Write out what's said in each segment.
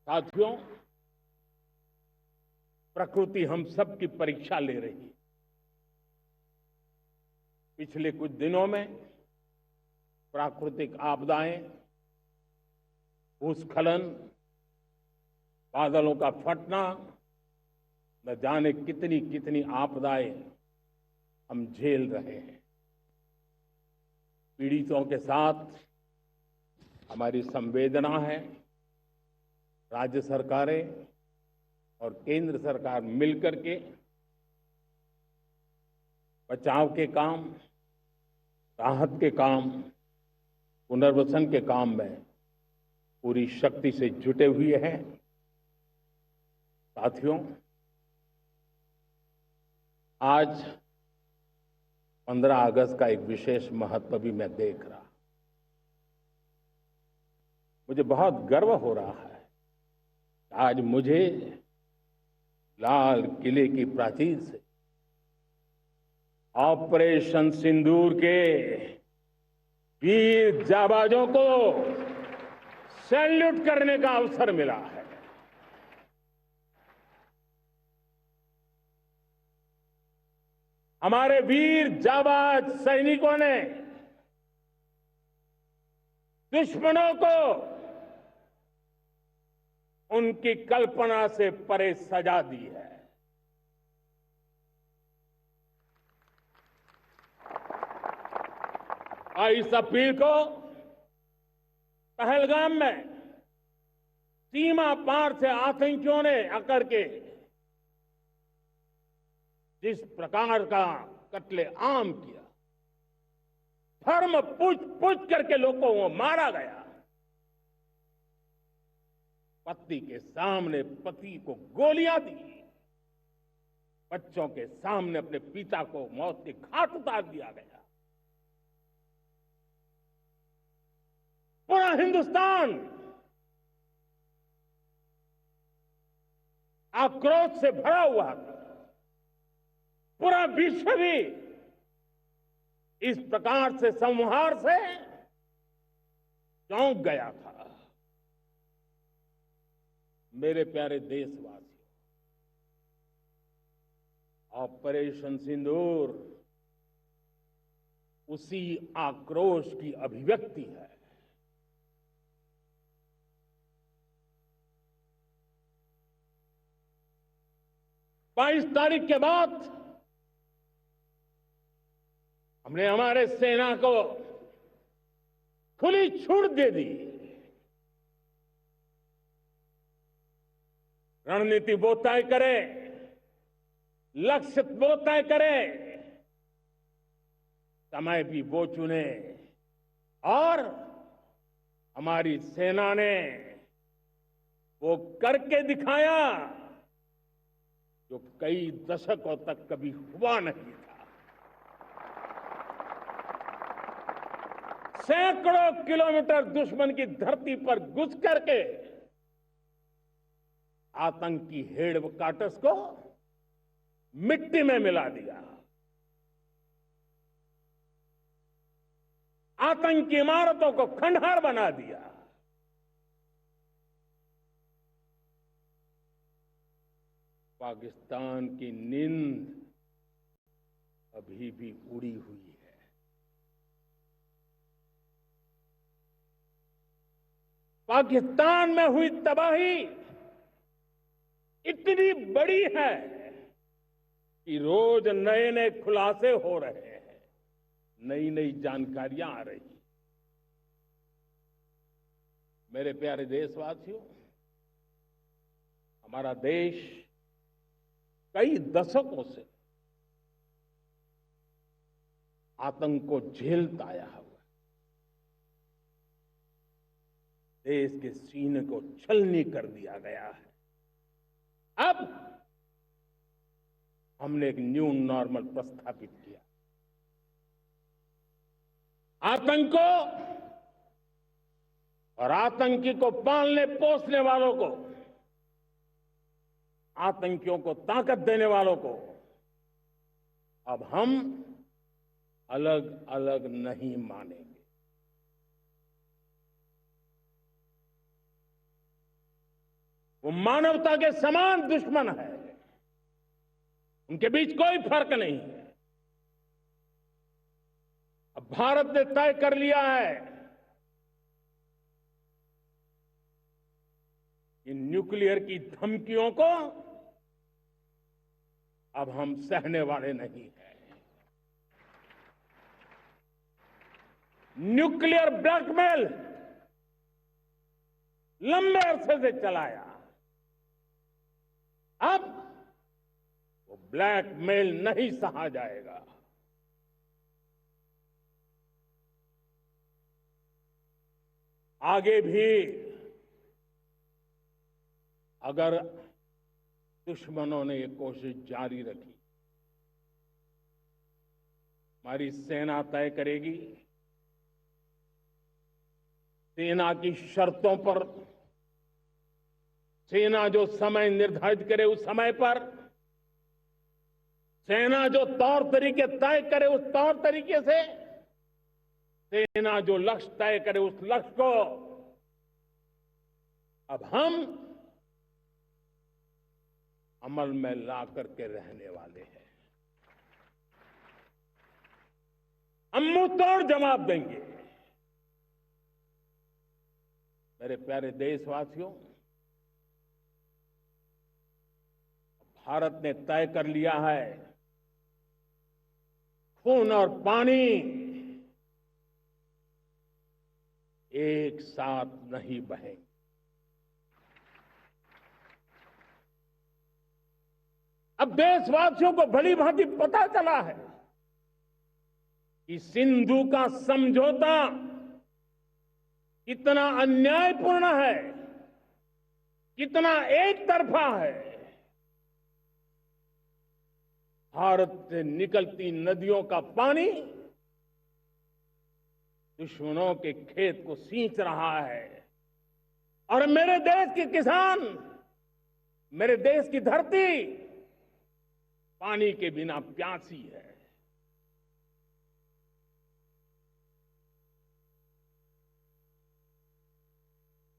साथियों, प्रकृति हम सब की परीक्षा ले रही है। पिछले कुछ दिनों में प्राकृतिक आपदाएं, भूस्खलन, बादलों का फटना, न जाने कितनी कितनी आपदाएं हम झेल रहे हैं। पीड़ितों के साथ हमारी संवेदना है। राज्य सरकारें और केंद्र सरकार मिलकर के बचाव के काम, राहत के काम, पुनर्वसन के काम में पूरी शक्ति से जुटे हुए हैं। साथियों, आज 15 अगस्त का एक विशेष महत्व भी मैं देख रहा। मुझे बहुत गर्व हो रहा है। आज मुझे लाल किले की प्राचीर से ऑपरेशन सिंदूर के वीर जाबाजों को सैल्यूट करने का अवसर मिला है। हमारे वीर जाबाज सैनिकों ने दुश्मनों को उनकी कल्पना से परे सजा दी है। और इस अपील को पहलगाम में सीमा पार से आतंकियों ने आकर के जिस प्रकार का कत्ले आम किया, धर्म पूछ करके लोगों को मारा गया। पत्नी के सामने पति को गोलियां दी, बच्चों के सामने अपने पिता को मौत के घाट उतार दिया गया। पूरा हिंदुस्तान आक्रोश से भरा हुआ था। पूरा विश्व भी इस प्रकार से संहार से चौंक गया था। मेरे प्यारे देशवासियों, ऑपरेशन सिंदूर उसी आक्रोश की अभिव्यक्ति है। बाईस तारीख के बाद हमने हमारे सेना को खुली छूट दे दी। रणनीति वो तय करे, लक्ष्य वो तय करे, समय भी वो चुने। और हमारी सेना ने वो करके दिखाया जो कई दशकों तक कभी हुआ नहीं था। सैकड़ों किलोमीटर दुश्मन की धरती पर घुस करके आतंकी हेडक्वार्टर्स को मिट्टी में मिला दिया। आतंकी इमारतों को खंडहर बना दिया। पाकिस्तान की नींद अभी भी उड़ी हुई है। पाकिस्तान में हुई तबाही इतनी बड़ी है कि रोज नए नए खुलासे हो रहे हैं, नई नई जानकारियां आ रही। मेरे प्यारे देशवासियों, हमारा देश कई दशकों से आतंक को झेलता आया हुआ है। देश के सीने को छलनी कर दिया गया है। अब हमने एक न्यू नॉर्मल प्रस्थापित किया। आतंक को और आतंकी को पालने पोसने वालों को, आतंकियों को ताकत देने वालों को अब हम अलग अलग नहीं मानेंगे। वो मानवता के समान दुश्मन है। उनके बीच कोई फर्क नहीं है। अब भारत ने तय कर लिया है कि न्यूक्लियर की धमकियों को अब हम सहने वाले नहीं हैं। न्यूक्लियर ब्लैकमेल लंबे अरसे से चलाया, अब वो ब्लैकमेल नहीं सहा जाएगा। आगे भी अगर दुश्मनों ने ये कोशिश जारी रखी, हमारी सेना तय करेगी। सेना की शर्तों पर, सेना जो समय निर्धारित करे उस समय पर, सेना जो तौर तरीके तय करे उस तौर तरीके से, सेना जो लक्ष्य तय करे उस लक्ष्य को अब हम अमल में ला करके रहने वाले हैं। हम मुंह तोड़ जवाब देंगे। मेरे प्यारे देशवासियों, भारत ने तय कर लिया है, खून और पानी एक साथ नहीं बहेंगे। अब देशवासियों को भली भांति पता चला है कि सिंधु का समझौता कितना अन्यायपूर्ण है, कितना एक तरफा है। भारत से निकलती नदियों का पानी दुश्मनों के खेत को सींच रहा है और मेरे देश के किसान, मेरे देश की धरती पानी के बिना प्यासी है।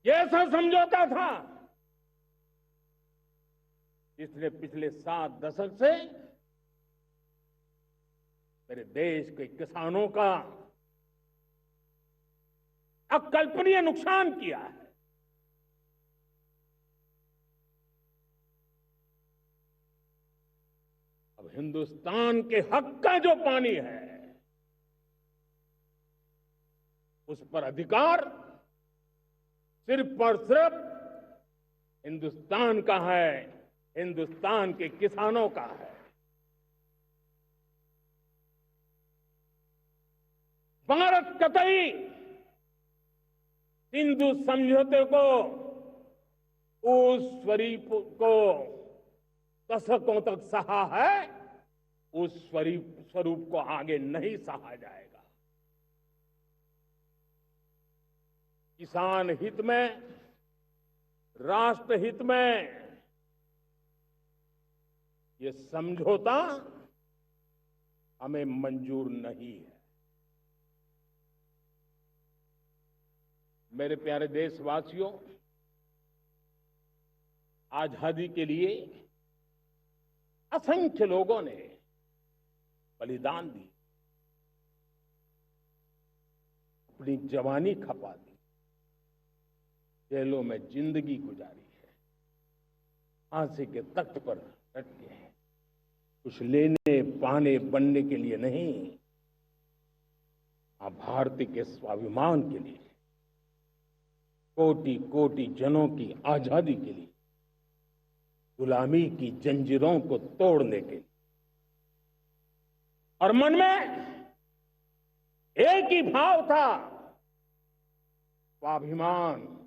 ये ऐसा समझौता था जिसने पिछले 7 दशक से मेरे देश के किसानों का अकल्पनीय नुकसान किया है। अब हिंदुस्तान के हक का जो पानी है उस पर अधिकार सिर्फ और सिर्फ हिंदुस्तान का है, हिंदुस्तान के किसानों का है। भारत कतई सिंधु समझौते को, उस स्वरूप को दशकों तक सहा है, उस स्वरूप को आगे नहीं सहा जाएगा। किसान हित में, राष्ट्र हित में ये समझौता हमें मंजूर नहीं है। मेरे प्यारे देशवासियों, आजादी के लिए असंख्य लोगों ने बलिदान दी, अपनी जवानी खपा दी, जेलों में जिंदगी गुजारी है, फांसी के तख्त पर लटके हैं। कुछ लेने पाने बनने के लिए नहीं, भारतीय के स्वाभिमान के लिए, कोटि कोटि जनों की आजादी के लिए, गुलामी की जंजीरों को तोड़ने के लिए। और मन में एक ही भाव था, स्वाभिमान।